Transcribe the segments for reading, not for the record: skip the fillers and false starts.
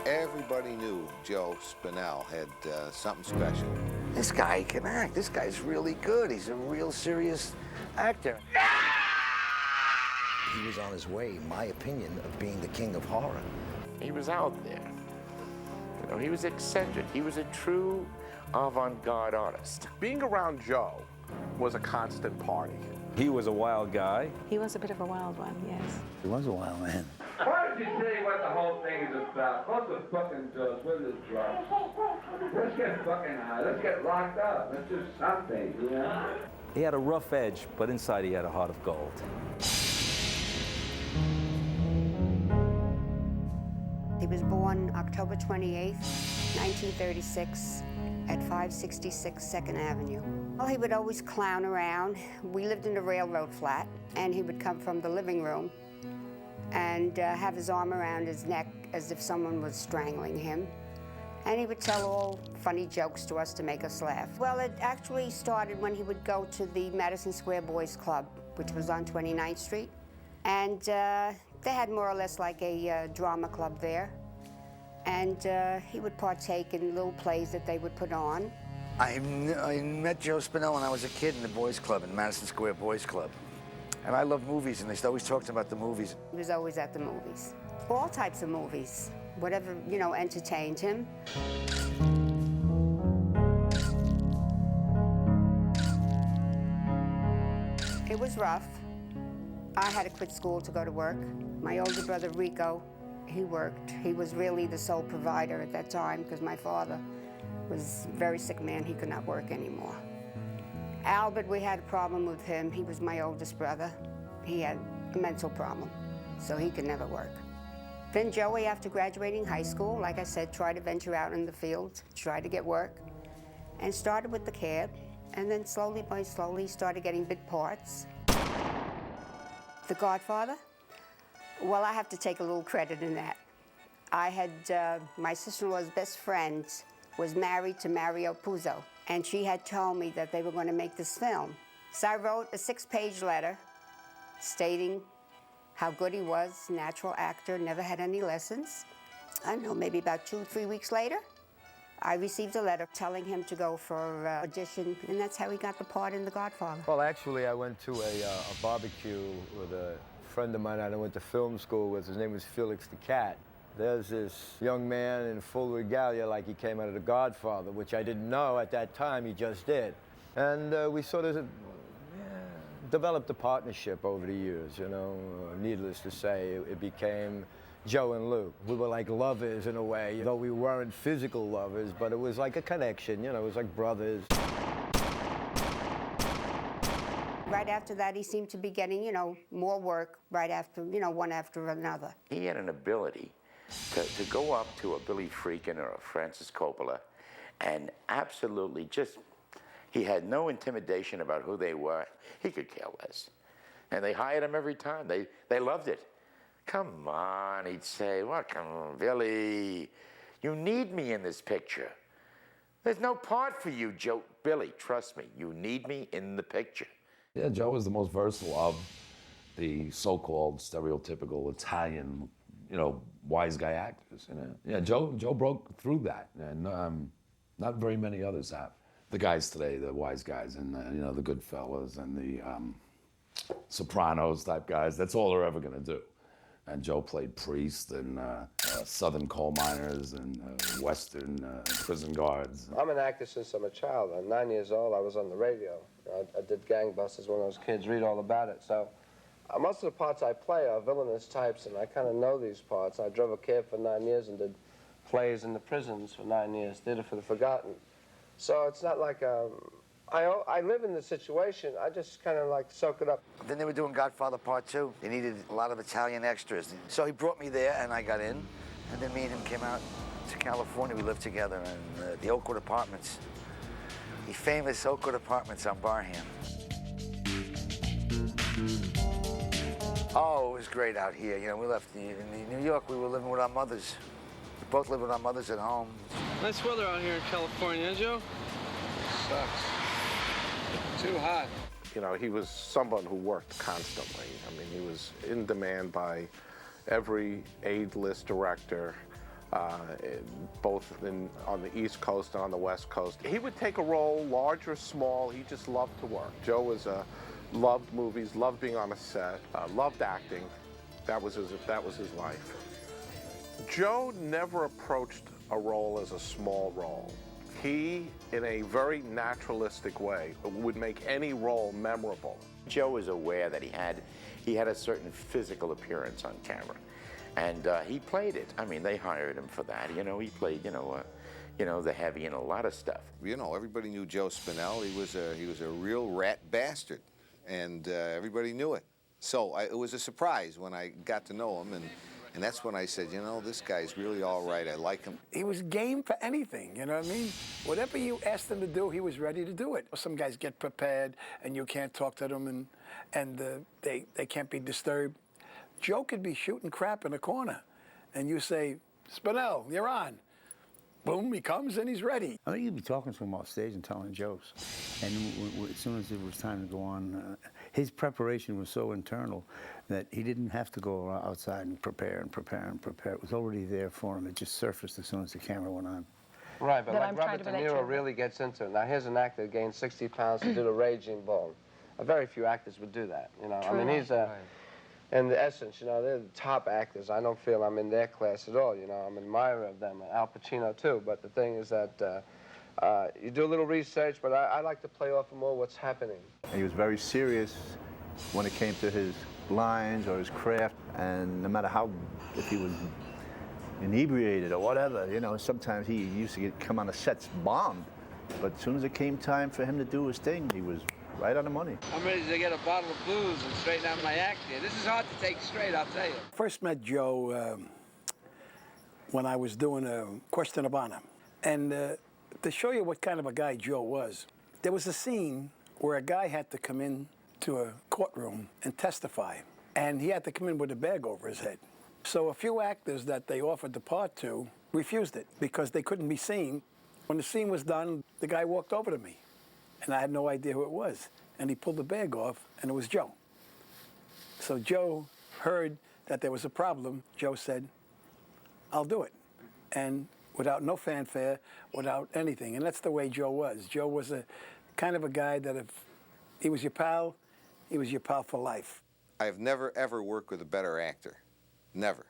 Everybody knew Joe Spinell had something special. This guy can act. This guy's really good. He's a real serious actor. He was on his way, in my opinion, of being the king of horror. He was out there. You know, he was eccentric. He was a true avant-garde artist. Being around Joe was a constant party. He was a wild guy. He was a bit of a wild one, yes. He was a wild man. Why don't you say what the whole thing is about? Close the fucking doors with the drugs. Let's get fucking high. Let's get locked up. Let's do something, you know? He had a rough edge, but inside he had a heart of gold. He was born October 28th, 1936, at 566 2nd Avenue. Well, he would always clown around. We lived in a railroad flat, and he would come from the living room and have his arm around his neck as if someone was strangling him. And he would tell all funny jokes to us to make us laugh. Well, it actually started when he would go to the Madison Square Boys Club, which was on 29th Street. And they had more or less like a drama club there. And he would partake in little plays that they would put on. I met Joe Spinell when I was a kid in the Boys Club, in Madison Square Boys Club. And I love movies, and they always talked about the movies. He was always at the movies. All types of movies, whatever, you know, entertained him. It was rough. I had to quit school to go to work. My older brother, Rico, he worked. He was really the sole provider at that time because my father was a very sick man. He could not work anymore. Albert, we had a problem with him. He was my oldest brother. He had a mental problem, so he could never work. Then Joey, after graduating high school, like I said, tried to venture out in the field, tried to get work, and started with the cab, and then slowly by slowly started getting bit parts. The Godfather? Well, I have to take a little credit in that. I had, my sister-in-law's best friend was married to Mario Puzo, and she had told me that they were going to make this film. So I wrote a 6-page letter stating how good he was, natural actor, never had any lessons. I don't know, maybe about 2-3 weeks later, I received a letter telling him to go for audition, and that's how he got the part in The Godfather. Well, actually, I went to a barbecue with a friend of mine I went to film school with. His name was Felix the Cat. There's this young man in full regalia like he came out of The Godfather, which I didn't know at that time, he just did. And we sort of developed a partnership over the years, you know. Needless to say, it became Joe and Lou. We were like lovers in a way, though we weren't physical lovers, but it was like a connection, you know, it was like brothers. Right after that, he seemed to be getting, you know, more work right after, you know, one after another. He had an ability to go up to a Billy Friedkin or a Francis Coppola and absolutely just, he had no intimidation about who they were. He could care less. And they hired him every time. They loved it. Come on, he'd say, well, come on, Billy, you need me in this picture. There's no part for you, Joe. Billy, trust me, you need me in the picture. Yeah, Joe was the most versatile of the so-called stereotypical Italian, you know, wise guy actors. You know? Yeah, Joe broke through that, and not very many others have. The guys today, the wise guys, and you know, the Goodfellas and the Sopranos type guys. That's all they're ever gonna do. And Joe played priest and Southern coal miners and Western prison guards. I'm an actor since I'm a child. I'm 9 years old. I was on the radio. I did Gangbusters when I was kids. Read all about it. So most of the parts I play are villainous types, and I kind of know these parts. I drove a cab for 9 years and did plays in the prisons for 9 years, Theater for the Forgotten. So it's not like I live in the situation. I just kind of like soak it up. Then they were doing Godfather Part 2. They needed a lot of Italian extras. So he brought me there, and I got in. And then me and him came out to California. We lived together in the Oakwood Apartments. The famous Oakwood Apartments on Barham. Oh, it was great out here. You know, we left in New York. We were living with our mothers. We both lived with our mothers at home. Nice weather out here in California, Joe? Sucks. Too hot. You know, he was someone who worked constantly. I mean, he was in demand by every A-list director both on the East Coast and on the West Coast. He would take a role, large or small. He just loved to work. Joe loved movies, loved being on a set, loved acting. That was his life. Joe never approached a role as a small role. He, in a very naturalistic way, would make any role memorable. Joe was aware that he had a certain physical appearance on camera, and he played it. I mean, they hired him for that. You know, he played, the heavy in a lot of stuff. You know, everybody knew Joe Spinell. He was a real rat bastard, and everybody knew it. So it was a surprise when I got to know him, and that's when I said, you know, this guy's really all right. I like him. He was game for anything, you know what I mean? Whatever you asked him to do, he was ready to do it. Some guys get prepared, and you can't talk to them, and they can't be disturbed. Joe could be shooting crap in a corner, and you say, Spinell, you're on. Boom, he comes, and he's ready. I think you'd be talking to him off stage and telling jokes. And as soon as it was time to go on, his preparation was so internal that he didn't have to go outside and prepare and prepare and prepare. It was already there for him. It just surfaced as soon as the camera went on. Right, but like Robert De Niro really gets into it. Now, here's an actor that gained 60 pounds to do the Raging Bull. Very few actors would do that, you know. True. I mean, he's in the essence, you know, they're the top actors. I don't feel I'm in their class at all, you know. I'm an admirer of them, Al Pacino too. But the thing is that you do a little research, but I like to play off of more what's happening. He was very serious when it came to his lines or his craft, and no matter if he was inebriated or whatever, you know, sometimes he used to come on the sets bombed. But as soon as it came time for him to do his thing, he was right on the money. I'm ready to get a bottle of booze and straighten out my act here. This is hard to take straight, I'll tell you. First met Joe when I was doing a Question of Honor. And to show you what kind of a guy Joe was, there was a scene where a guy had to come in to a courtroom and testify. And he had to come in with a bag over his head. So a few actors that they offered the part to refused it because they couldn't be seen. When the scene was done, the guy walked over to me. And I had no idea who it was. And he pulled the bag off, and it was Joe. So Joe heard that there was a problem. Joe said, I'll do it. And without no fanfare, without anything. And that's the way Joe was. Joe was a kind of a guy that if he was your pal, he was your pal for life. I have never, ever worked with a better actor. Never.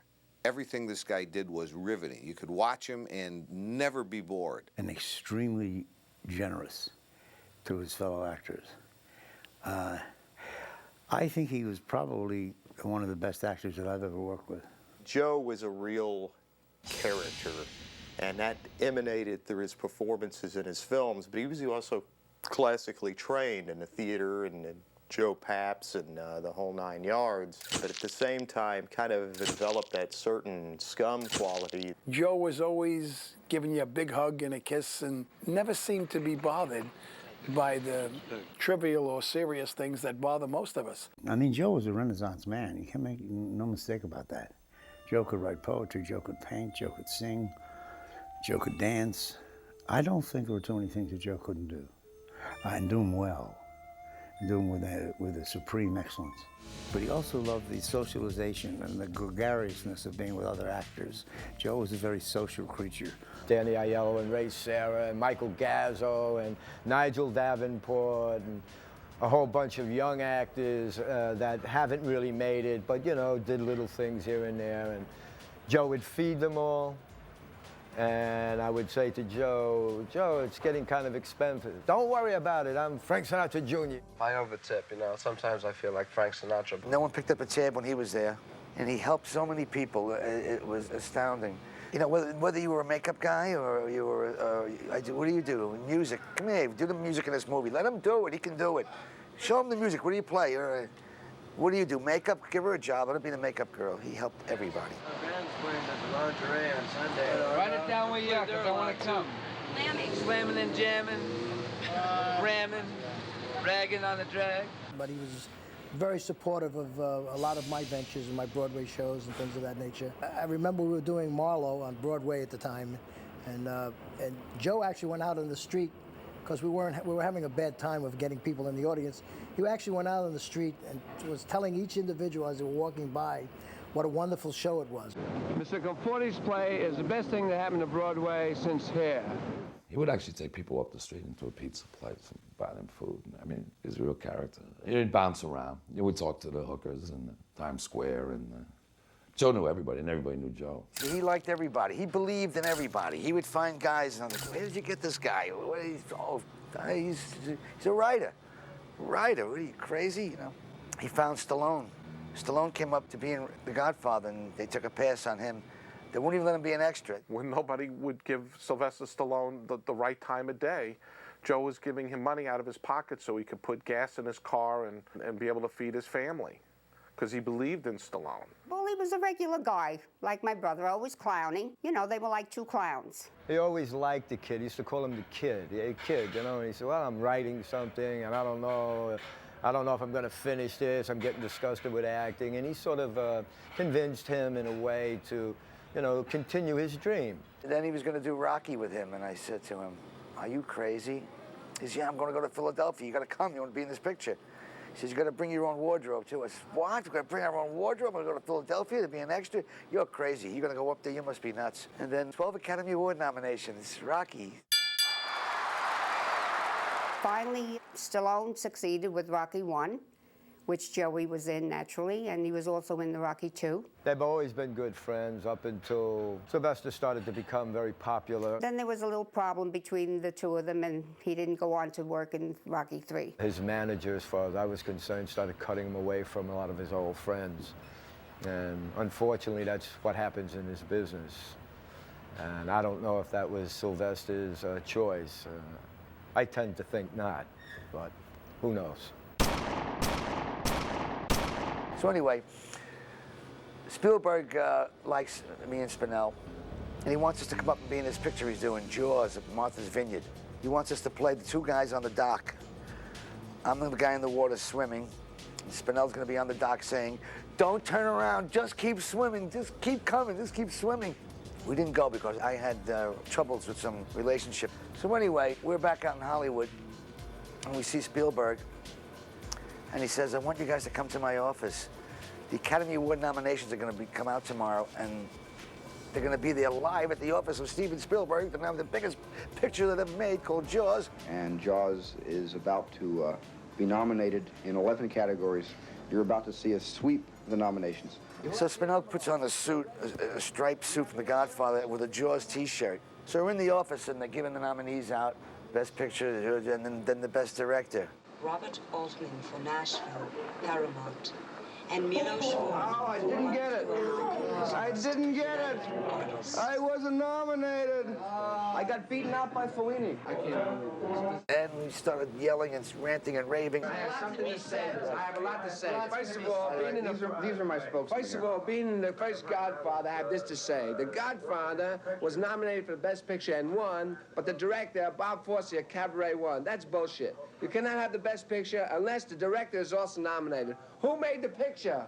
Everything this guy did was riveting. You could watch him and never be bored. And extremely generous to his fellow actors. I think he was probably one of the best actors that I've ever worked with. Joe was a real character, and that emanated through his performances in his films, but he was also classically trained in the theater and in Joe Paps and the whole 9 yards, but at the same time kind of developed that certain scum quality. Joe was always giving you a big hug and a kiss and never seemed to be bothered by the trivial or serious things that bother most of us. I mean, Joe was a Renaissance man. You can't make no mistake about that. Joe could write poetry, Joe could paint, Joe could sing, Joe could dance. I don't think there were too many things that Joe couldn't do, and do them well, and do them with a supreme excellence. But he also loved the socialization and the gregariousness of being with other actors. Joe was a very social creature. Danny Aiello and Ray Serra and Michael Gazzo and Nigel Davenport and a whole bunch of young actors that haven't really made it, but, you know, did little things here and there. And Joe would feed them all. And I would say to Joe, Joe, it's getting kind of expensive. Don't worry about it. I'm Frank Sinatra Jr. I overtip, you know. Sometimes I feel like Frank Sinatra. No one picked up a tab when he was there, and he helped so many people. It was astounding. You know, whether you were a makeup guy or you were, what do you do? Music. Come here, do the music in this movie. Let him do it. He can do it. Show him the music. What do you play? What do you do? Makeup? Give her a job. Let her be the makeup girl. He helped everybody. Our band's playing at the lingerie on Sunday. Write it down where you are, because I want to come. Slamming and jamming, ramming, ragging on the drag. But he was very supportive of a lot of my ventures and my Broadway shows and things of that nature. I remember we were doing Marlowe on Broadway at the time, and Joe actually went out on the street because we were having a bad time of getting people in the audience. He actually went out on the street and was telling each individual as they were walking by what a wonderful show it was. Mr. Conforti's play is the best thing that happened to Broadway since here. He would actually take people up the street into a pizza place and buy them food. I mean, he's a real character. He'd bounce around. He would talk to the hookers in Times Square, and Joe knew everybody, and everybody knew Joe. He liked everybody. He believed in everybody. He would find guys, and I'm like, where did you get this guy? He's a writer. Writer? What are you, crazy? You know. He found Stallone. Stallone came up to being The Godfather, and they took a pass on him. They wouldn't even let him be an extra. When nobody would give Sylvester Stallone the right time of day, Joe was giving him money out of his pocket so he could put gas in his car and be able to feed his family, because he believed in Stallone. Well, he was a regular guy, like my brother, always clowning. You know, they were like two clowns. He always liked the kid. He used to call him the kid. Hey, kid, you know, and he said, well, I'm writing something, and I don't know if I'm going to finish this. I'm getting disgusted with acting. And he sort of convinced him in a way to, you know, continue his dream. And then he was going to do Rocky with him, and I said to him, are you crazy? He said, yeah, I'm going to go to Philadelphia. You got to come. You want to be in this picture. He says, you got to bring your own wardrobe, too. I said, what? We're going to bring our own wardrobe? We're going to go to Philadelphia to be an extra? You're crazy. You're going to go up there? You must be nuts. And then 12 Academy Award nominations. Rocky. Finally, Stallone succeeded with Rocky I, which Joey was in naturally, and he was also in the Rocky II. They've always been good friends up until Sylvester started to become very popular. Then there was a little problem between the two of them, and he didn't go on to work in Rocky III. His manager, as far as I was concerned, started cutting him away from a lot of his old friends. And unfortunately, that's what happens in this business. And I don't know if that was Sylvester's choice. I tend to think not, but who knows? So anyway, Spielberg likes me and Spinell, and he wants us to come up and be in this picture he's doing, Jaws at Martha's Vineyard. He wants us to play the two guys on the dock. I'm the guy in the water swimming, and Spinell's gonna be on the dock saying, don't turn around, just keep swimming, just keep coming, just keep swimming. We didn't go because I had troubles with some relationship. So anyway, we're back out in Hollywood, and we see Spielberg, and he says, I want you guys to come to my office. The Academy Award nominations are going to come out tomorrow, and they're going to be there live at the office of Steven Spielberg. They're going to have the biggest picture that ever made called Jaws. And Jaws is about to be nominated in 11 categories. You're about to see a sweep of the nominations. So Spinell puts on a suit, a striped suit from The Godfather with a Jaws t-shirt. So we're in the office, and they're giving the nominees out. Best picture, and then the best director. Robert Altman for Nashville, Paramount, and Milos Forman. Oh, I didn't get it. I didn't get it. I wasn't nominated. I got beaten out by Fellini. I can't. And we started yelling and ranting and raving. I have something to say. I have a lot to say. First of all, these are my spokesmen. First of all, being in the first Godfather, I have this to say. The Godfather was nominated for the Best Picture and won, but the director, Bob Fosse of Cabaret, won. That's bullshit. You cannot have the Best Picture unless the director is also nominated. Who made the picture?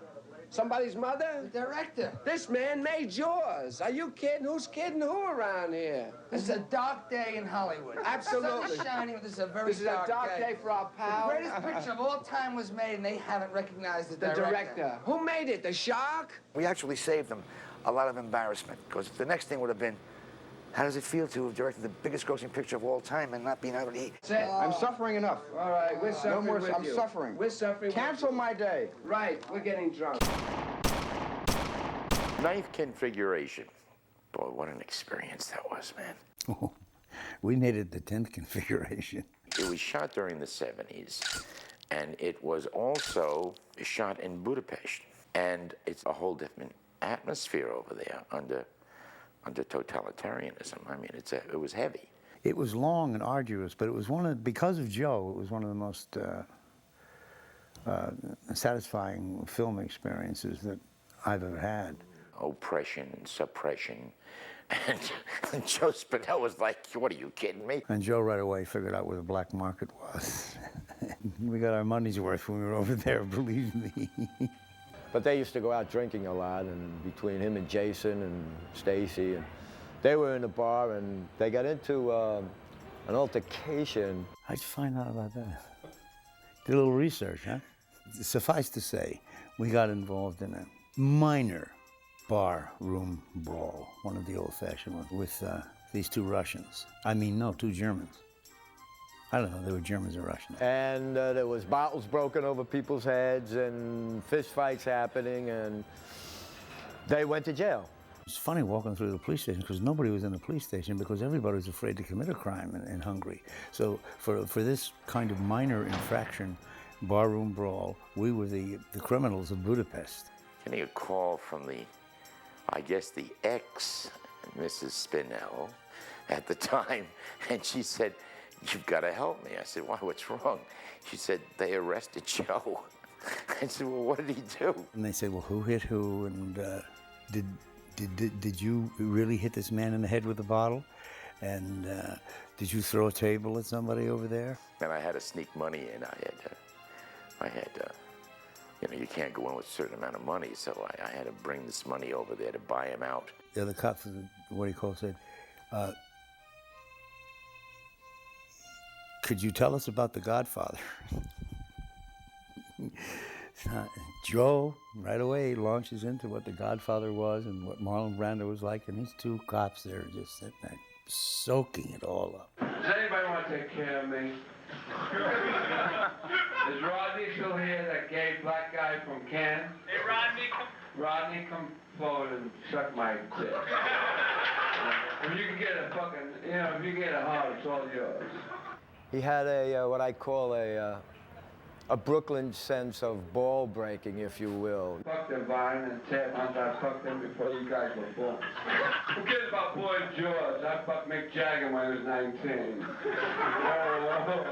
Somebody's mother? The director. This man made yours. Are you kidding? Who's kidding who around here? This is a dark day in Hollywood. Absolutely. The sun is shining, but this is a very This is a dark day for our pal. The greatest picture of all time was made, and they haven't recognized the director. Who made it? The shark? We actually saved them a lot of embarrassment, because the next thing would have been, how does it feel to have directed the biggest grossing picture of all time and not being able to eat? I'm suffering enough. All right, we're suffering No more, with I'm you. suffering. We're suffering. Cancel my day. Right, we're getting drunk. Knife configuration. Boy, what an experience that was, man. Oh, we needed the 10th configuration. It was shot during the 70s, and it was also shot in Budapest. And it's a whole different atmosphere over there under totalitarianism. I mean, it was heavy. It was long and arduous, but it was because of Joe, it was one of the most satisfying film experiences that I've ever had. Oppression and suppression. And Joe Spinell was like, what are you kidding me? And Joe right away figured out where the black market was. We got our money's worth when we were over there, believe me. But they used to go out drinking a lot, and between him and Jason and Stacy, and they were in the bar, and they got into an altercation. How'd you find out about that? Did a little research, huh? Suffice to say, we got involved in a minor bar room brawl, one of the old-fashioned ones, with these two Russians. I mean, no, two Germans. I don't know, they were Germans or Russians. And there was bottles broken over people's heads and fist fights happening, and they went to jail. It's funny walking through the police station because nobody was in the police station because everybody was afraid to commit a crime in Hungary. So for this kind of minor infraction, barroom brawl, we were the criminals of Budapest. Getting a call from I guess the ex, Mrs. Spinell, at the time, and she said, "You've got to help me." I said, "Why, what's wrong?" She said, "They arrested Joe." I said, "Well, what did he do?" And they said, "Well, who hit who? And did you really hit this man in the head with a bottle? And did you throw a table at somebody over there?" And I had to sneak money in. I had you can't go in with a certain amount of money, so I had to bring this money over there to buy him out. The other cop, what he called, said, "Could you tell us about The Godfather?" Joe, right away, launches into what The Godfather was and what Marlon Brando was like, and these two cops there just sitting there, soaking it all up. Does anybody want to take care of me? Is Rodney still here, that gay black guy from Cannes? Hey, Rodney, Rodney, come forward and suck my dick. If you can get a fucking, if you get a heart, it's all yours. He had what I call a Brooklyn sense of ball breaking, if you will. Fuck Divine and Ted Hunt. I fucked them before you guys were born. Who cares about Boy George? I fucked Mick Jagger when he was 19.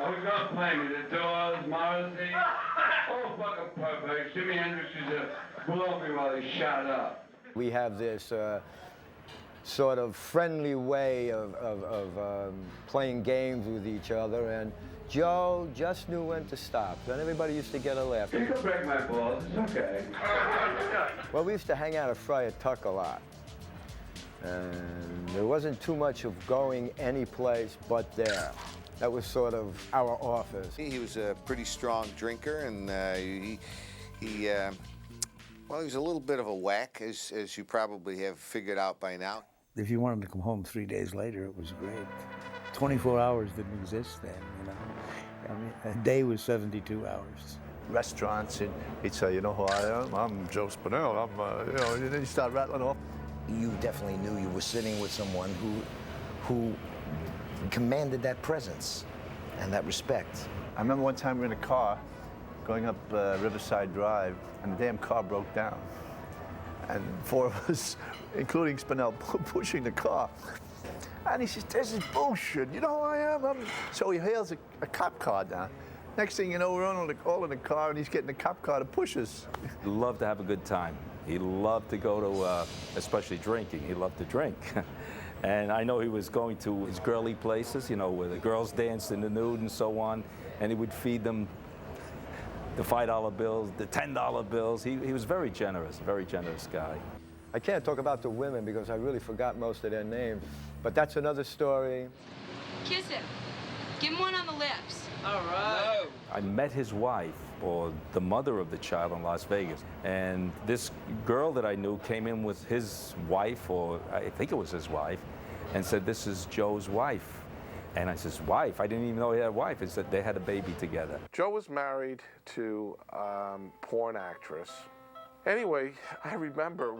Who's gonna play me? The Doors, Morrissey? Oh, fucking pervert. Jimi Hendrix used to blow me while he shot up. We have this sort of friendly way of playing games with each other, and Joe just knew when to stop, and everybody used to get a laugh. You can break my balls, it's okay. Well, we used to hang out at Friar Tuck a lot, and there wasn't too much of going any place but there. That was sort of our office. He was a pretty strong drinker, and well, he was a little bit of a whack, as you probably have figured out by now. If you wanted to come home 3 days later, it was great. 24 hours didn't exist then, I mean, a day was 72 hours. Restaurants, and he'd say, "You know who I am? I'm Joe Spinell. And then you start rattling off. You definitely knew you were sitting with someone who commanded that presence and that respect. I remember one time we were in a car going up Riverside Drive, and the damn car broke down. And four of us, including Spinell, pushing the car. And he says, "This is bullshit. You know who I am?" So he hails a cop car down. Next thing you know, we're all in the car, and he's getting the cop car to push us. He loved to have a good time. He loved to go to, especially drinking. He loved to drink. And I know he was going to his girly places, where the girls danced in the nude and so on, and he would feed them the $5 bills, the $10 bills. He was very generous guy. I can't talk about the women because I really forgot most of their names, but that's another story. Kiss him. Give him one on the lips. All right. No. I met his wife, or the mother of the child, in Las Vegas. And this girl that I knew came in with his wife, or I think it was his wife, and said, "This is Joe's wife." And I said, "Wife?" I didn't even know he had a wife. He said they had a baby together. Joe was married to a porn actress. Anyway, I remember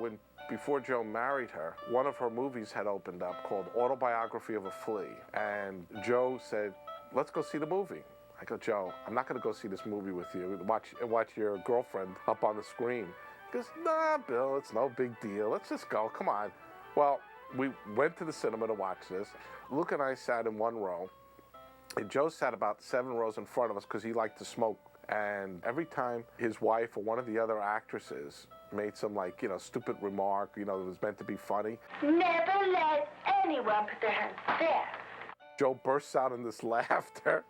before Joe married her, one of her movies had opened up called Autobiography of a Flea. And Joe said, "Let's go see the movie." I go, "Joe, I'm not going to go see this movie with you. Watch your girlfriend up on the screen." He goes, "Nah, Bill, it's no big deal. Let's just go. Come on." Well, we went to the cinema to watch this. Luke and I sat in one row, and Joe sat about 7 rows in front of us because he liked to smoke. And every time his wife or one of the other actresses made some, stupid remark, that was meant to be funny, "Never let anyone put their hands there." Joe bursts out in this laughter.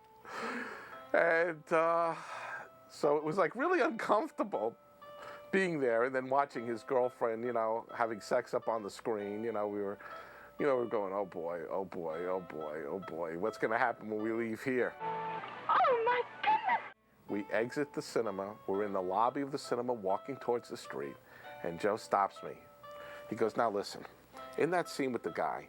And so it was really uncomfortable being there and then watching his girlfriend, having sex up on the screen. We were going, "Oh boy, oh boy, oh boy, oh boy. What's going to happen when we leave here?" Oh my goodness! We exit the cinema. We're in the lobby of the cinema walking towards the street. And Joe stops me. He goes, now listen, in that scene with the guy,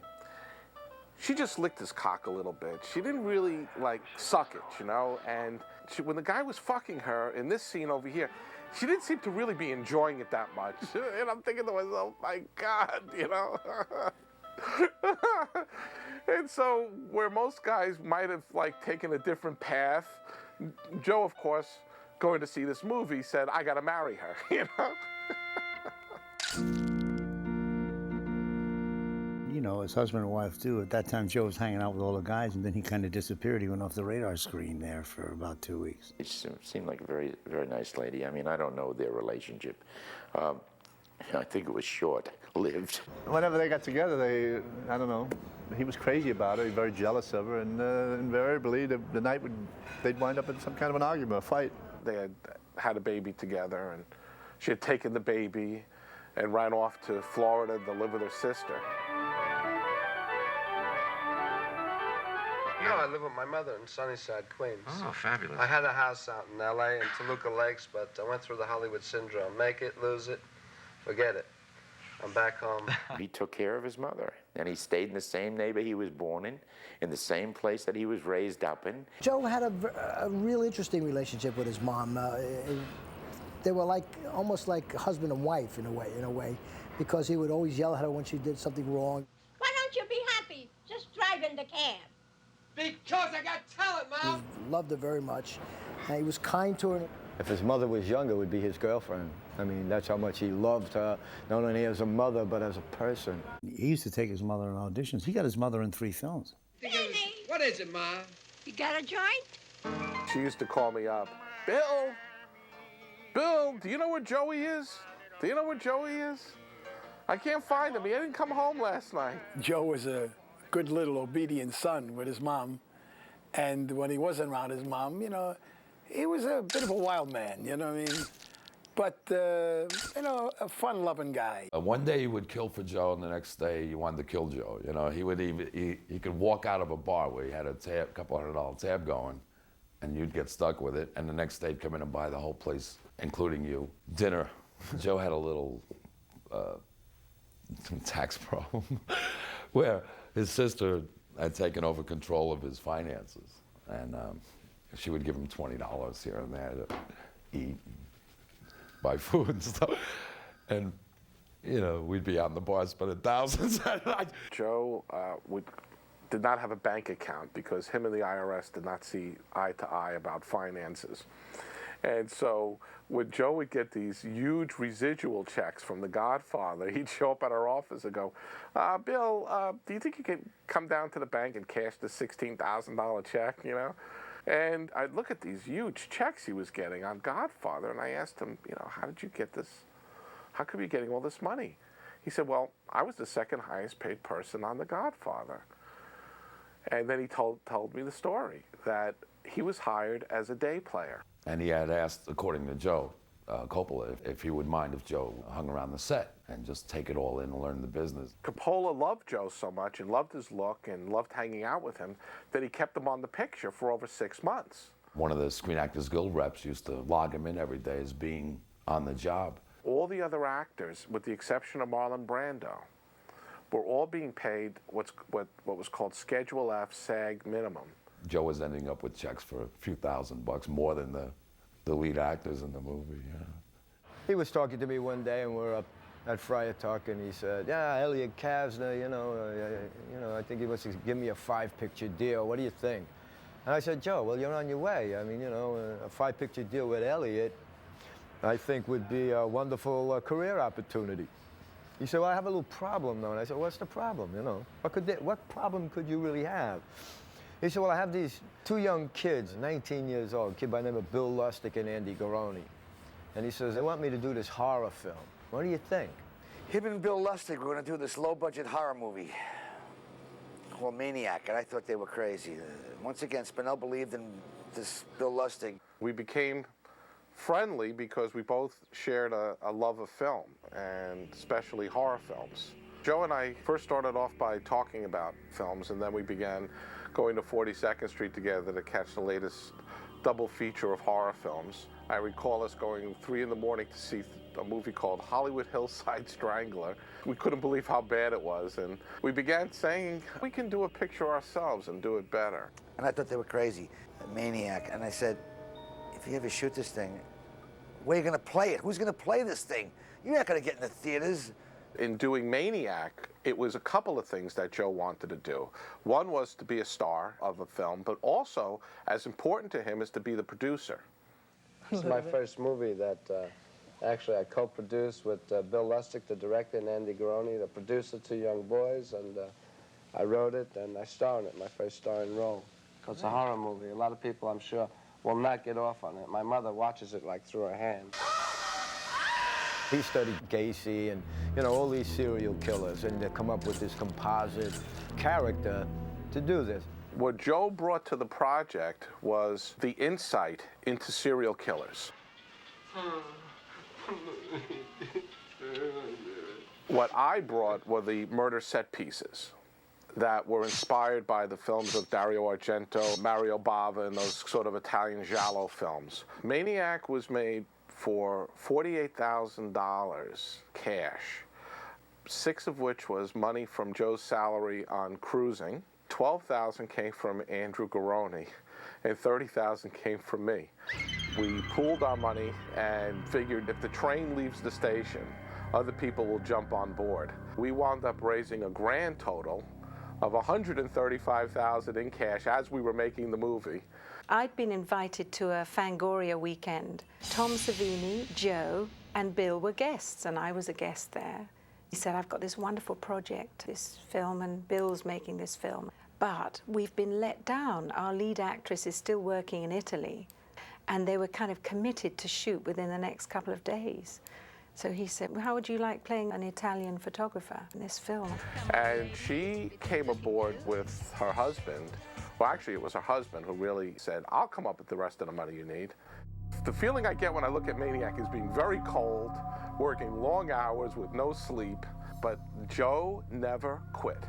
she just licked his cock a little bit. She didn't really, like, suck it, you know? And when the guy was fucking her in this scene over here, she didn't seem to really be enjoying it that much. And I'm thinking to myself, my God, you know? And so where most guys might have, like, taken a different path, Joe, of course, going to see this movie, said, I gotta marry her, you know? You know, as husband and wife do. At that time, Joe was hanging out with all the guys, and then he kind of disappeared. He went off the radar screen there for about 2 weeks. She seemed like a very, very nice lady. I mean, I don't know their relationship. I think it was short-lived. Whenever they got together, I don't know, he was crazy about her, he was very jealous of her, and invariably the night they'd wind up in some kind of an argument, a fight. They had a baby together, and she had taken the baby and ran off to Florida to live with her sister. No, I live with my mother in Sunnyside, Queens. Oh, fabulous. I had a house out in L.A. and Toluca Lakes, but I went through the Hollywood syndrome. Make it, lose it, forget it. I'm back home. He took care of his mother, and he stayed in the same neighborhood he was born in the same place that he was raised up in. Joe had a real interesting relationship with his mom. They were like almost like husband and wife in a way, because he would always yell at her when she did something wrong. Why don't you be happy? Just driving the cab. Because I got talent, Mom. He loved her very much, and he was kind to her. If his mother was younger, it would be his girlfriend. I mean, that's how much he loved her, not only as a mother, but as a person. He used to take his mother on auditions. He got his mother in 3 films. What is it, Ma? You got a joint? She used to call me up. Bill, do you know where Joey is? Do you know where Joey is? I can't find him. He didn't come home last night. Joe was a good little obedient son with his mom. And when he wasn't around his mom, you know, he was a bit of a wild man, you know what I mean? But, you know, a fun-loving guy. One day he would kill for Joe, and the next day he wanted to kill Joe. You know, he could walk out of a bar where he had a couple $100 tab going, and you'd get stuck with it, and the next day he'd come in and buy the whole place, including you, dinner. Joe had a little tax problem where his sister had taken over control of his finances, and she would give him $20 here and there to eat, buy food and stuff. And, you know, we'd be out in the bar spending thousands. Joe did not have a bank account because him and the IRS did not see eye to eye about finances. And so when Joe would get these huge residual checks from The Godfather, he'd show up at our office and go, Bill, do you think you can come down to the bank and cash the $16,000 check, you know? And I'd look at these huge checks he was getting on Godfather, and I asked him, you know, how did you get this? How come you're getting all this money? He said, well, I was the second highest paid person on The Godfather. And then he told me the story, that he was hired as a day player. And he had asked, according to Joe Coppola, if he would mind if Joe hung around the set and just take it all in and learn the business. Coppola loved Joe so much and loved his look and loved hanging out with him that he kept him on the picture for over 6 months. One of the Screen Actors Guild reps used to log him in every day as being on the job. All the other actors, with the exception of Marlon Brando, were all being paid what was called Schedule F SAG minimum. Joe was ending up with checks for a few $1,000 more than the lead actors in the movie. Yeah. He was talking to me one day, and we're up at Friar Tuck, and he said, "Yeah, Elliot Kavsner, you know, I think he wants to give me a 5-picture deal. What do you think?" And I said, "Joe, well, you're on your way. I mean, you know, a 5-picture deal with Elliot, I think would be a wonderful career opportunity." He said, "Well, I have a little problem, though." And I said, "What's the problem? You know, what problem could you really have?" He said, "Well, I have these 2 young kids, 19 years old, a kid by the name of Bill Lustig and Andy Garoni. And he says, they want me to do this horror film. What do you think?" Him and Bill Lustig were going to do this low-budget horror movie called Maniac, and I thought they were crazy. Once again, Spinell believed in this Bill Lustig. We became friendly because we both shared a love of film, and especially horror films. Joe and I first started off by talking about films, and then we began going to 42nd Street together to catch the latest double feature of horror films. I recall us going 3 in the morning to see a movie called Hollywood Hillside Strangler. We couldn't believe how bad it was, and we began saying, we can do a picture ourselves and do it better. And I thought they were crazy, Maniac. And I said, if you ever shoot this thing, where are you going to play it? Who's going to play this thing? You're not going to get in the theaters. In doing Maniac, it was a couple of things that Joe wanted to do. One was to be a star of a film, but also, as important to him, is to be the producer. It's my first movie that actually I co-produced with Bill Lustig, the director, and Andy Garoni, the producer, Two Young Boys, and I wrote it and I star in it, my first starring role. It's a horror movie. A lot of people, I'm sure, will not get off on it. My mother watches it like through her hands. He studied Gacy and, you know, all these serial killers, and they come up with this composite character to do this. What Joe brought to the project was the insight into serial killers. What I brought were the murder set pieces that were inspired by the films of Dario Argento, Mario Bava, and those sort of Italian giallo films. Maniac was made for $48,000 cash, 6 of which was money from Joe's salary on cruising. 12,000 came from Andrew Garoni, and 30,000 came from me. We pooled our money and figured if the train leaves the station, other people will jump on board. We wound up raising a grand total of $135,000 in cash as we were making the movie. I'd been invited to a Fangoria weekend. Tom Savini, Joe, and Bill were guests, and I was a guest there. He said, I've got this wonderful project, this film, and Bill's making this film. But we've been let down. Our lead actress is still working in Italy, and they were kind of committed to shoot within the next couple of days. So he said, well, how would you like playing an Italian photographer in this film? And she came aboard with her husband. Well, actually, it was her husband who really said, I'll come up with the rest of the money you need. The feeling I get when I look at Maniac is being very cold, working long hours with no sleep, but Joe never quit.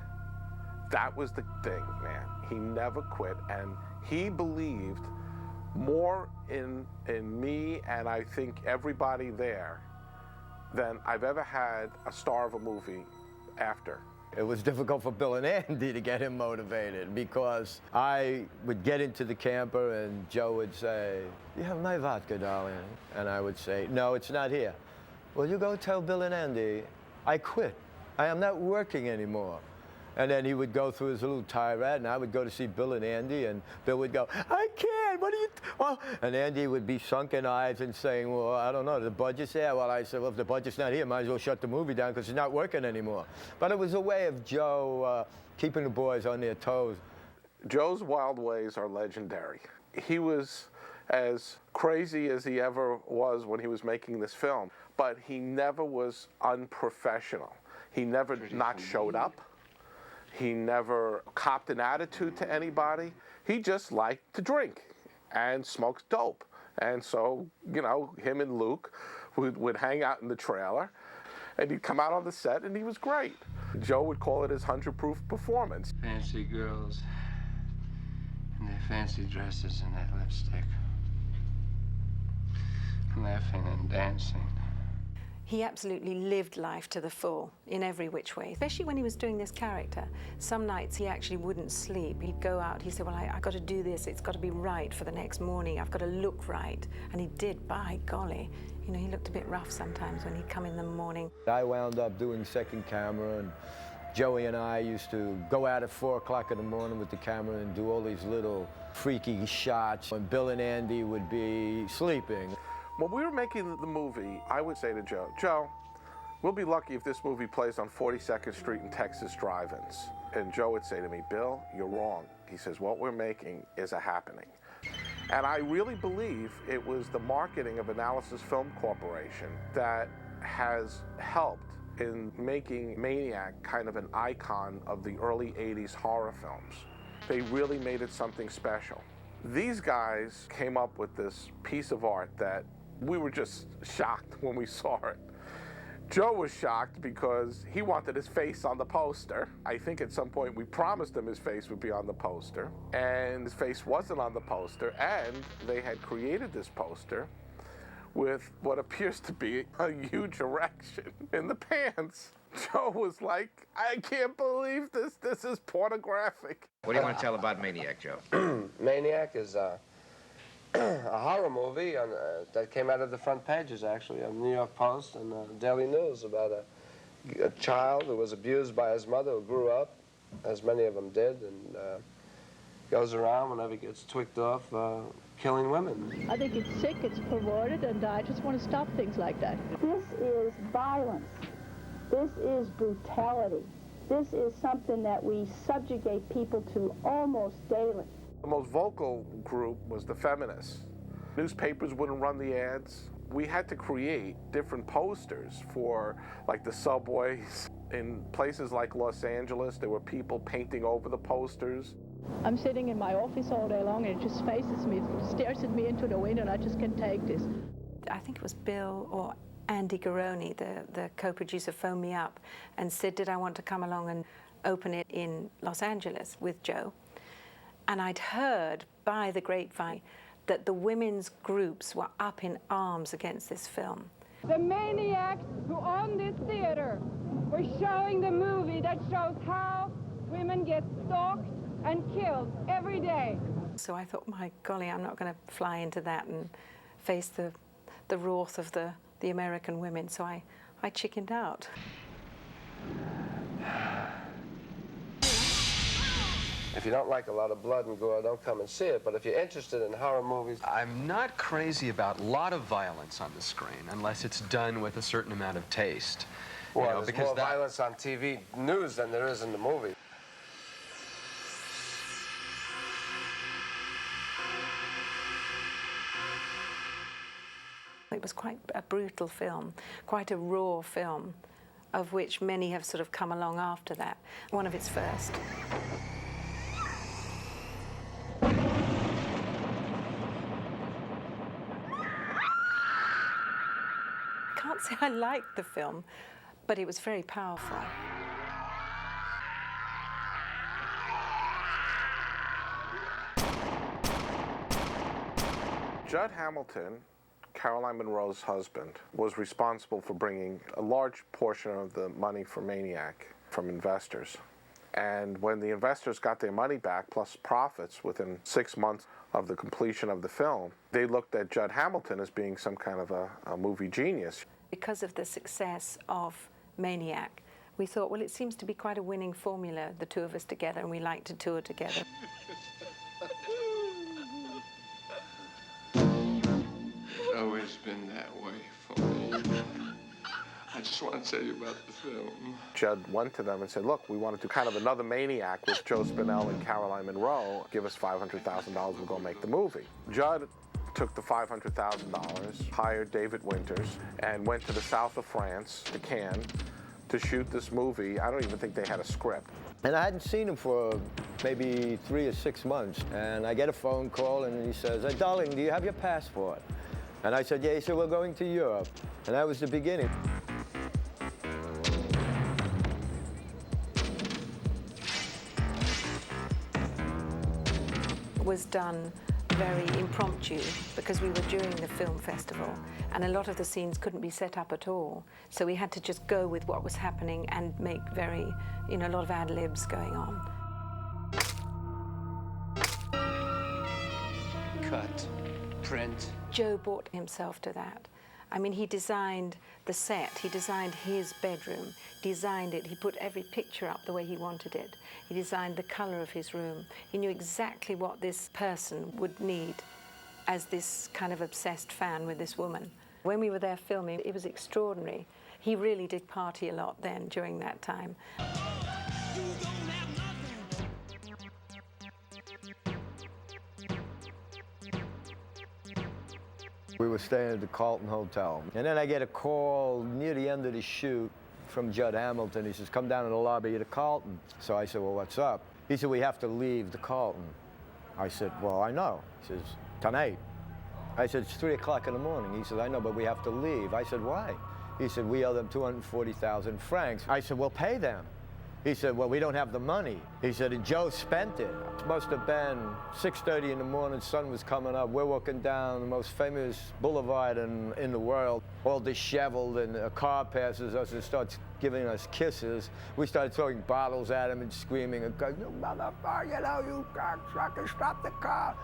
That was the thing, man. He never quit, and he believed more in me and I think everybody there than I've ever had a star of a movie after. It was difficult for Bill and Andy to get him motivated because I would get into the camper and Joe would say, you have my vodka, darling. And I would say, no, it's not here. Well, you go tell Bill and Andy, I quit. I am not working anymore. And then he would go through his little tirade, and I would go to see Bill and Andy, and Bill would go, I can't, what are you, well, and Andy would be sunken eyes and saying, well, I don't know, the budget's there. Well, I said, well, if the budget's not here, might as well shut the movie down because it's not working anymore. But it was a way of Joe keeping the boys on their toes. Joe's wild ways are legendary. He was as crazy as he ever was when he was making this film, but he never was unprofessional. He never not showed up. He never copped an attitude to anybody. He just liked to drink and smoke dope. And so, you know, him and Luke would hang out in the trailer, and he'd come out on the set, and he was great. Joe would call it his 100-proof performance. Fancy girls in their fancy dresses and that lipstick. Laughing and dancing. He absolutely lived life to the full in every which way, especially when he was doing this character. Some nights he actually wouldn't sleep. He'd go out, he'd say, well, I've got to do this. It's got to be right for the next morning. I've got to look right. And he did, by golly. You know, he looked a bit rough sometimes when he'd come in the morning. I wound up doing second camera, and Joey and I used to go out at 4 o'clock in the morning with the camera and do all these little freaky shots. And Bill and Andy would be sleeping. When we were making the movie, I would say to Joe, Joe, we'll be lucky if this movie plays on 42nd Street and Texas drive-ins. And Joe would say to me, Bill, you're wrong. He says, what we're making is a happening. And I really believe it was the marketing of Analysis Film Corporation that has helped in making Maniac kind of an icon of the early 80s horror films. They really made it something special. These guys came up with this piece of art that we were just shocked when we saw it. Joe was shocked because he wanted his face on the poster. I think at some point we promised him his face would be on the poster, and his face wasn't on the poster, and they had created this poster with what appears to be a huge erection in the pants. Joe was like, I can't believe this. This is pornographic. What do you want to tell about Maniac, Joe? Maniac is a horror movie that came out of the front pages, actually, of New York Post and Daily News about a child who was abused by his mother, who grew up, as many of them did, and goes around whenever he gets tweaked off, killing women. I think it's sick, it's perverted, and I just want to stop things like that. This is violence. This is brutality. This is something that we subjugate people to almost daily. The most vocal group was the feminists. Newspapers wouldn't run the ads. We had to create different posters for, like, the subways. In places like Los Angeles, there were people painting over the posters. I'm sitting in my office all day long, and it just faces me, stares at me into the window, and I just can't take this. I think it was Bill or Andy Garoni, the co-producer, phoned me up and said, did I want to come along and open it in Los Angeles with Joe? And I'd heard by the grapevine that the women's groups were up in arms against this film. The maniacs who own this theater were showing the movie that shows how women get stalked and killed every day. So I thought, my golly, I'm not going to fly into that and face the wrath of the American women, so I chickened out. If you don't like a lot of blood and gore, don't come and see it. But if you're interested in horror movies... I'm not crazy about a lot of violence on the screen, unless it's done with a certain amount of taste. Well, You know, there's because more that- violence on TV news than there is in the movie. It was quite a brutal film, quite a raw film, of which many have sort of come along after that. One of its first. I can't say I liked the film, but it was very powerful. Judd Hamilton, Caroline Munro's husband, was responsible for bringing a large portion of the money for Maniac from investors. And when the investors got their money back, plus profits, within 6 months of the completion of the film, they looked at Judd Hamilton as being some kind of a movie genius. Because of the success of Maniac, we thought, well, it seems to be quite a winning formula, the two of us together, and we like to tour together. It's always been that way for me. I just want to tell you about the film. Judd went to them and said, look, we want to do kind of another Maniac with Joe Spinell and Caroline Munro. Give us $500,000, we'll go make the movie. Judd took the $500,000, hired David Winters, and went to the south of France, to Cannes, to shoot this movie. I don't even think they had a script. And I hadn't seen him for maybe 3 or 6 months. And I get a phone call, and he says, hey, darling, do you have your passport? And I said, yeah. He said, we're going to Europe. And that was the beginning. It was done very impromptu because we were during the film festival and a lot of the scenes couldn't be set up at all. So we had to just go with what was happening and make very, a lot of ad-libs going on. Cut, print. Joe brought himself to that. I mean, he designed the set, he designed his bedroom, designed it, he put every picture up the way he wanted it. He designed the color of his room. He knew exactly what this person would need as this kind of obsessed fan with this woman. When we were there filming, it was extraordinary. He really did party a lot then during that time. We were staying at the Carlton Hotel. And then I get a call near the end of the shoot from Judd Hamilton. He says, come down to the lobby of the Carlton. So I said, well, what's up? He said, we have to leave the Carlton. I said, well, I know. He says, tonight. I said, it's 3 o'clock in the morning. He said, I know, but we have to leave. I said, why? He said, we owe them 240,000 francs. I said, well, pay them. He said, well, we don't have the money. He said, and Joe spent it. It must have been 6:30 in the morning, sun was coming up. We're walking down the most famous boulevard in the world, all disheveled, and a car passes us and starts giving us kisses. We started throwing bottles at him and screaming, and going, you motherfucker, you know, you cocksucker, stop the car.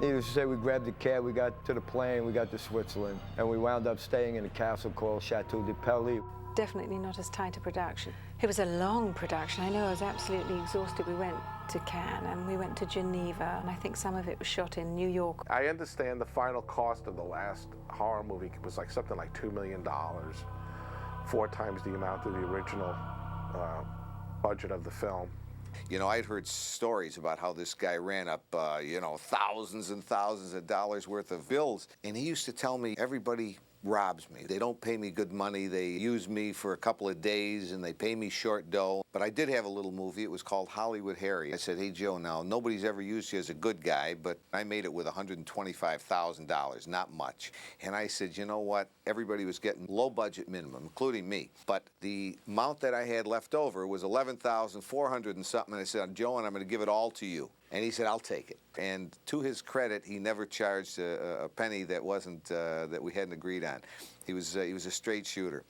Needless to say, we grabbed the cab, we got to the plane, we got to Switzerland, and we wound up staying in a castle called Chateau de Pelly. Definitely not as tight a production. It was a long production. I know I was absolutely exhausted. We went to Cannes and we went to Geneva, and I think some of it was shot in New York. I understand the final cost of the last horror movie was like something like $2 million, 4 times the amount of the original budget of the film. You know, I'd heard stories about how this guy ran up, you know, thousands and thousands of dollars worth of bills. And he used to tell me, everybody robs me. They don't pay me good money. They use me for a couple of days and they pay me short dough. But I did have a little movie. It was called Hollywood Harry. I said, hey, Joe, now, nobody's ever used you as a good guy, but I made it with $125,000, not much. And I said, you know what? Everybody was getting low budget minimum, including me. But the amount that I had left over was $11,400 and something. And I said, Joe, and I'm going to give it all to you. And he said, I'll take it. And to his credit, he never charged a penny that wasn't, that we hadn't agreed on. He was a straight shooter.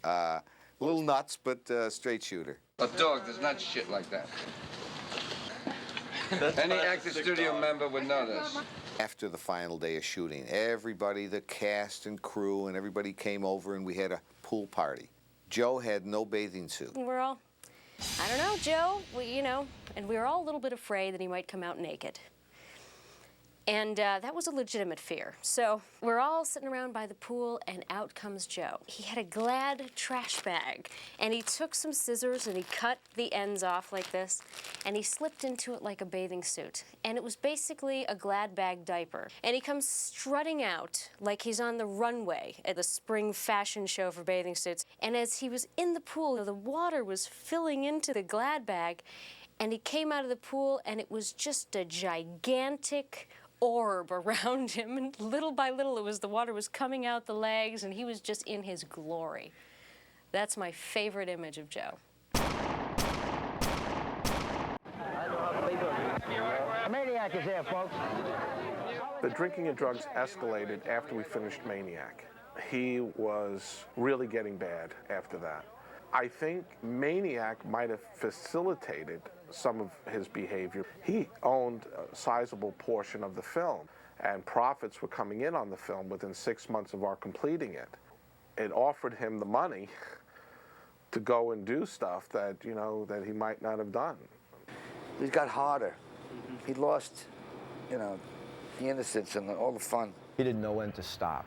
A little nuts, but straight shooter. A dog does not shit like that. Any actor studio member would know this. After the final day of shooting, everybody, the cast and crew, and everybody came over and we had a pool party. Joe had no bathing suit. We're all, I don't know, Joe, you know, and we were all a little bit afraid that he might come out naked. And that was a legitimate fear. So we're all sitting around by the pool, and out comes Joe. He had a Glad trash bag, and he took some scissors and he cut the ends off like this, and he slipped into it like a bathing suit. And it was basically a Glad bag diaper. And he comes strutting out like he's on the runway at the spring fashion show for bathing suits. And as he was in the pool, the water was filling into the Glad bag, and he came out of the pool, and it was just a gigantic orb around him, and little by little the water was coming out the legs, and he was just in his glory. That's my favorite image of Joe. Maniac is here, folks. The drinking and drugs escalated after we finished Maniac. He was really getting bad after that. I think Maniac might have facilitated some of his behavior. He owned a sizable portion of the film, and profits were coming in on the film within 6 months of our completing it. It offered him the money to go and do stuff that, you know, that he might not have done. It got harder. He lost, you know, the innocence and all the fun. He didn't know when to stop.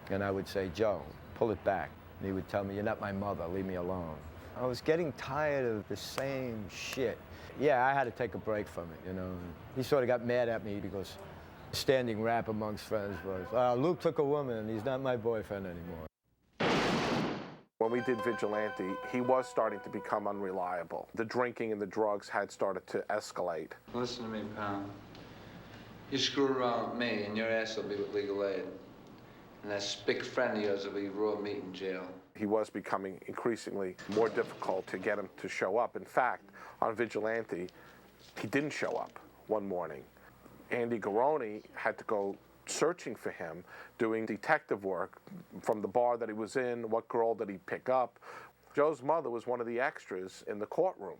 And I would say, Joe, pull it back. And he would tell me, you're not my mother, leave me alone. I was getting tired of the same shit. Yeah, I had to take a break from it, you know. He sort of got mad at me because standing rap amongst friends was, Luke took a woman and he's not my boyfriend anymore. When we did Vigilante, he was starting to become unreliable. The drinking and the drugs had started to escalate. Listen to me, pal. You screw around with me and your ass will be with legal aid. And that spick friend of yours will be raw meat in jail. He was becoming increasingly more difficult to get him to show up. In fact, on Vigilante, he didn't show up one morning. Andy Garone had to go searching for him, doing detective work from the bar that he was in, what girl did he pick up. Joe's mother was one of the extras in the courtroom.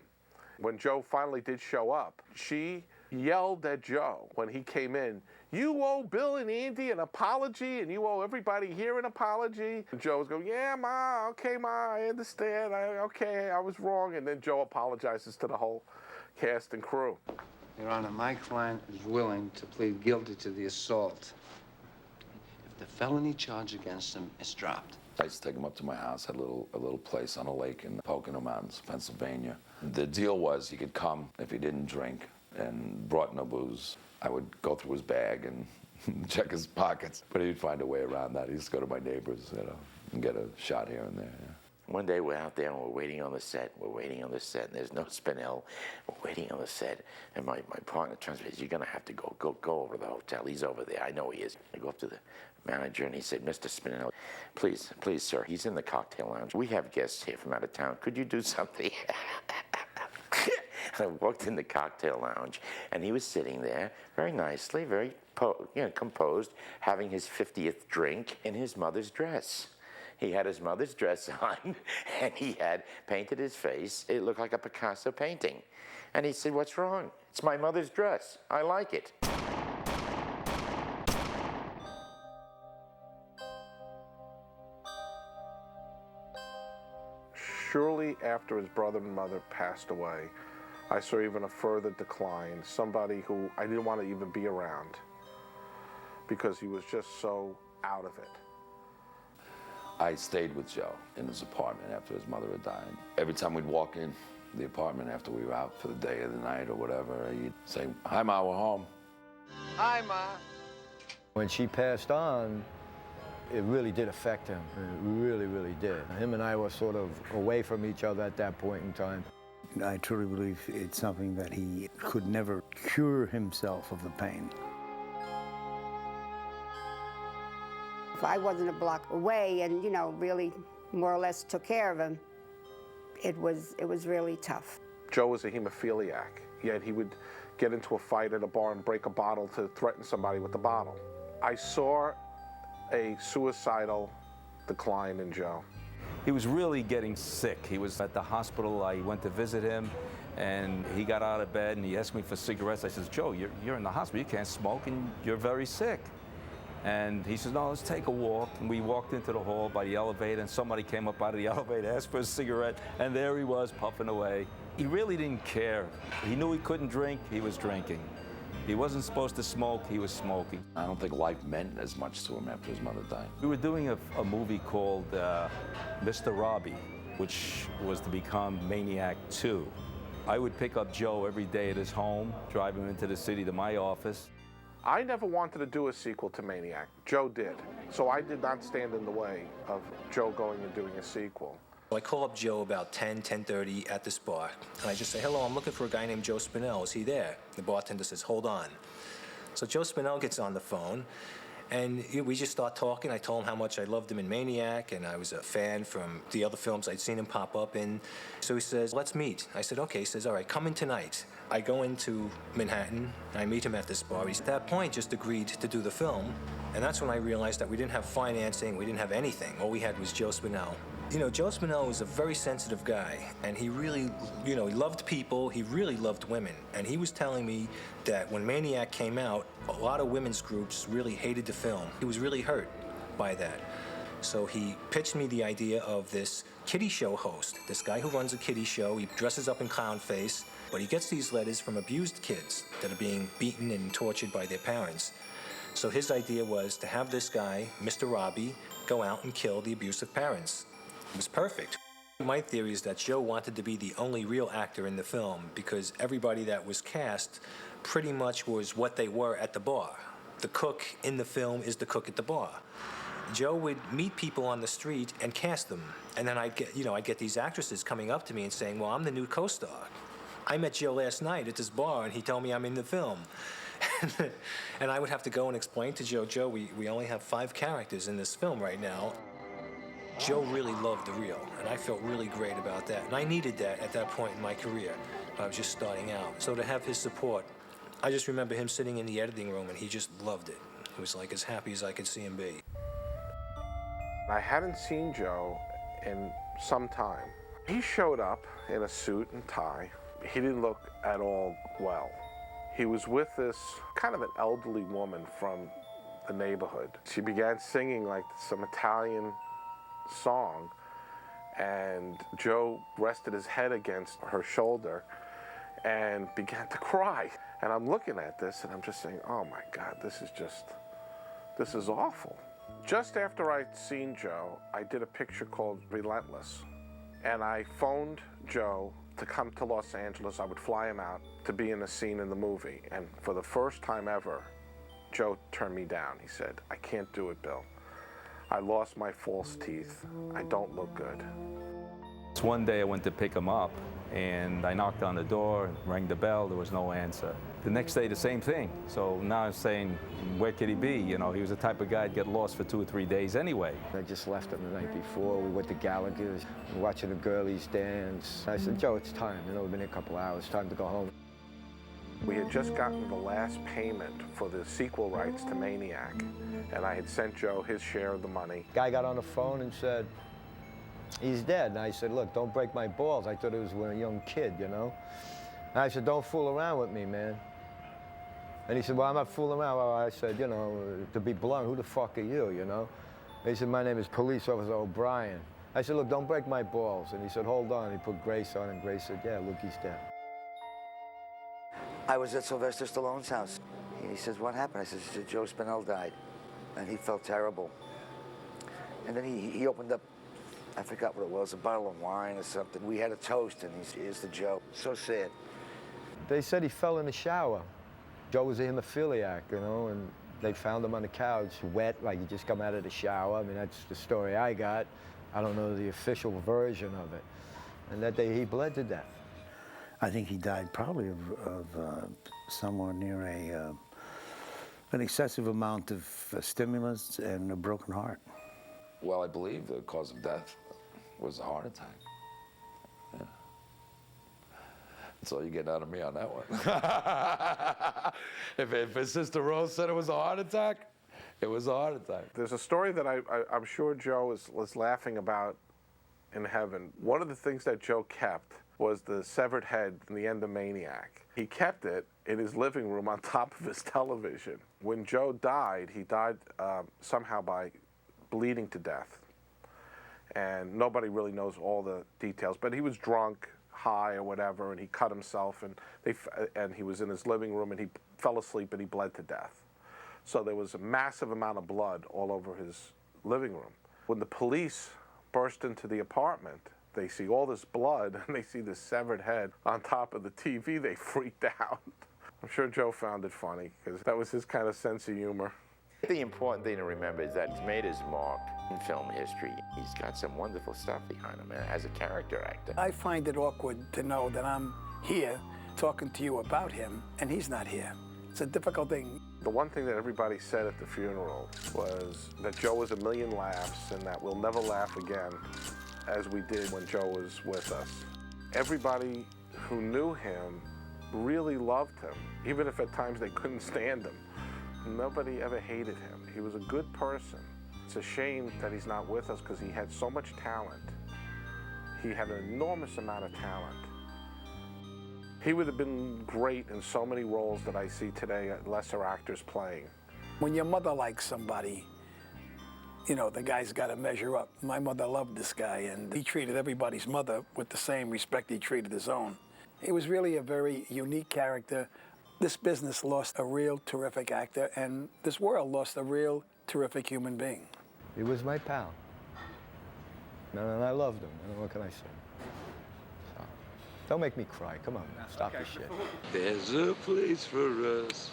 When Joe finally did show up, she yelled at Joe when he came in, you owe Bill and Andy an apology, and you owe everybody here an apology. And Joe was going, yeah, Ma, okay, Ma, I understand, okay, I was wrong. And then Joe apologizes to the whole cast and crew. Your Honor, my client is willing to plead guilty to the assault if the felony charge against him is dropped. I used to take him up to my house, had a little place on a lake in the Pocono Mountains, Pennsylvania. The deal was he could come if he didn't drink and brought no booze. I would go through his bag and check his pockets, but he'd find a way around that. He used to go to my neighbors, you know, and get a shot here and there. Yeah. One day we're out there and we're waiting on the set. And there's no Spinell. We're waiting on the set, and my partner turns to me and says, you're gonna have to go over to the hotel. He's over there. I know he is. I go up to the manager and he said, Mr. Spinell, please, sir, he's in the cocktail lounge. We have guests here from out of town. Could you do something? I walked in the cocktail lounge, and he was sitting there very nicely, very composed, having his 50th drink in his mother's dress. He had his mother's dress on, and he had painted his face. It looked like a Picasso painting. And he said, "What's wrong? It's my mother's dress. I like it." Shortly after his brother and mother passed away, I saw even a further decline, somebody who I didn't want to even be around because he was just so out of it. I stayed with Joe in his apartment after his mother had died. Every time we'd walk in the apartment after we were out for the day or the night or whatever, he'd say, "Hi, Ma, we're home." Hi, Ma. When she passed on, it really did affect him. It really, really did. Him and I were sort of away from each other at that point in time. I truly believe it's something that he could never cure himself of the pain. If I wasn't a block away and, you know, really more or less took care of him, it was really tough. Joe was a hemophiliac, yet he would get into a fight at a bar and break a bottle to threaten somebody with the bottle. I saw a suicidal decline in Joe. He was really getting sick. He was at the hospital. I went to visit him, and he got out of bed, and he asked me for cigarettes. I said, "Joe, you're in the hospital. You can't smoke, and you're very sick." And he said, "No, let's take a walk." And we walked into the hall by the elevator, and somebody came up out of the elevator, asked for a cigarette, and there he was, puffing away. He really didn't care. He knew he couldn't drink. He was drinking. He wasn't supposed to smoke. He was smoking. I don't think life meant as much to him after his mother died. We were doing a movie called Mr. Robbie, which was to become Maniac 2. I would pick up Joe every day at his home, drive him into the city to my office. I never wanted to do a sequel to Maniac. Joe did. So I did not stand in the way of Joe going and doing a sequel. I call up Joe about 10:30 at this bar, and I just say, "Hello, I'm looking for a guy named Joe Spinell. Is he there?" The bartender says, "Hold on." So Joe Spinell gets on the phone, and we just start talking. I told him how much I loved him in Maniac, and I was a fan from the other films I'd seen him pop up in. So he says, "Let's meet." I said, "Okay." He says, "All right, come in tonight." I go into Manhattan, and I meet him at this bar. He's at that point just agreed to do the film, and that's when I realized that we didn't have financing, we didn't have anything. All we had was Joe Spinell. You know, Joe Spinell was a very sensitive guy, and he really, he loved people, he really loved women. And he was telling me that when Maniac came out, a lot of women's groups really hated the film. He was really hurt by that. So he pitched me the idea of this kiddie show host, this guy who runs a kiddie show. He dresses up in clown face, but he gets these letters from abused kids that are being beaten and tortured by their parents. So his idea was to have this guy, Mr. Robbie, go out and kill the abusive parents. It was perfect. My theory is that Joe wanted to be the only real actor in the film because everybody that was cast pretty much was what they were at the bar. The cook in the film is the cook at the bar. Joe would meet people on the street and cast them. And then I'd get these actresses coming up to me and saying, "Well, I'm the new co-star. I met Joe last night at this bar and he told me I'm in the film." And I would have to go and explain to Joe, we only have 5 characters in this film right now. Joe really loved the real, and I felt really great about that. And I needed that at that point in my career. I was just starting out. So to have his support, I just remember him sitting in the editing room, and he just loved it. He was like as happy as I could see him be. I hadn't seen Joe in some time. He showed up in a suit and tie. He didn't look at all well. He was with this kind of an elderly woman from the neighborhood. She began singing like some Italian song, and Joe rested his head against her shoulder and began to cry. And I'm looking at this and I'm just saying, oh my God, this is awful. Just after I'd seen Joe, I did a picture called Relentless, and I phoned Joe to come to Los Angeles. I would fly him out to be in a scene in the movie, and for the first time ever, Joe turned me down. He said, "I can't do it, Bill. I lost my false teeth. I don't look good." One day I went to pick him up, And I knocked on the door, rang the bell, there was no answer. The next day, the same thing. So now I'm saying, where could he be? You know, he was the type of guy to get lost for 2 or 3 days anyway. I just left him the night before. We went to Gallagher's, watching the girlies dance. I said, Joe, it's time. You know, we've been here a couple hours, time to go home. We had just gotten the last payment for the sequel rights to Maniac, and I had sent Joe his share of the money. Guy got on the phone and said, he's dead. And I said, look, don't break my balls. I thought it was a young kid, you know? And I said, don't fool around with me, man. And he said, well, I'm not fooling around. Well, I said, you know, to be blunt, who the fuck are you, you know? He said, my name is Police Officer O'Brien. I said, look, don't break my balls. And he said, hold on. He put Grace on, and Grace said, yeah, look, he's dead. I was at Sylvester Stallone's house. He says, what happened? I said, Joe Spinell died. And he felt terrible. And then he opened up, I forgot what it was, a bottle of wine or something. We had a toast, and here's the Joe. So sad. They said he fell in the shower. Joe was a hemophiliac, you know, and they found him on the couch, wet, like he just come out of the shower. I mean, that's the story I got. I don't know the official version of it. And that day he bled to death. I think he died probably of somewhere near an excessive amount of stimulants and a broken heart. Well, I believe the cause of death was a heart attack. Yeah. That's all you get out of me on that one. if his sister Rose said it was a heart attack, it was a heart attack. There's a story that I'm sure Joe was laughing about in heaven. One of the things that Joe kept was the severed head in the end of Maniac. He kept it in his living room on top of his television. When Joe died, he died somehow by bleeding to death. And nobody really knows all the details, but he was drunk, high or whatever, and he cut himself, and he was in his living room, and he fell asleep and he bled to death. So there was a massive amount of blood all over his living room. When the police burst into the apartment, they see all this blood and they see this severed head on top of the TV. They freaked out. I'm sure Joe found it funny because that was his kind of sense of humor. The important thing to remember is that he's made his mark in film history. He's got some wonderful stuff behind him as a character actor. I find it awkward to know that I'm here talking to you about him and he's not here. It's a difficult thing. The one thing that everybody said at the funeral was that Joe was a million laughs and that we'll never laugh again as we did when Joe was with us. Everybody who knew him really loved him, even if at times they couldn't stand him. Nobody ever hated him. He was a good person. It's a shame that he's not with us because he had so much talent. He had an enormous amount of talent. He would have been great in so many roles that I see today lesser actors playing. When your mother likes somebody, you know, the guy's got to measure up. My mother loved this guy, and he treated everybody's mother with the same respect he treated his own. He was really a very unique character. This business lost a real terrific actor, and this world lost a real terrific human being. He was my pal. And I loved him. What can I say? So, don't make me cry. Come on, stop this shit. There's a place for us,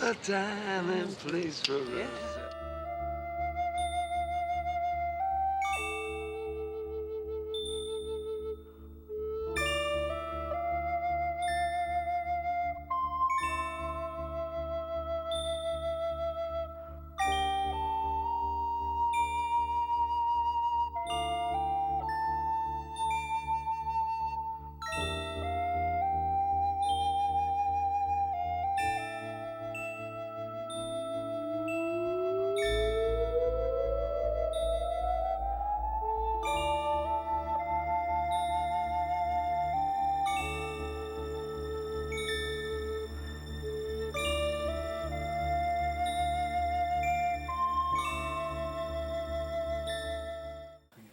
a time and place for us.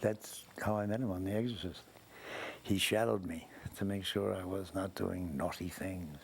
That's how I met him on The Exorcist. He shadowed me to make sure I was not doing naughty things.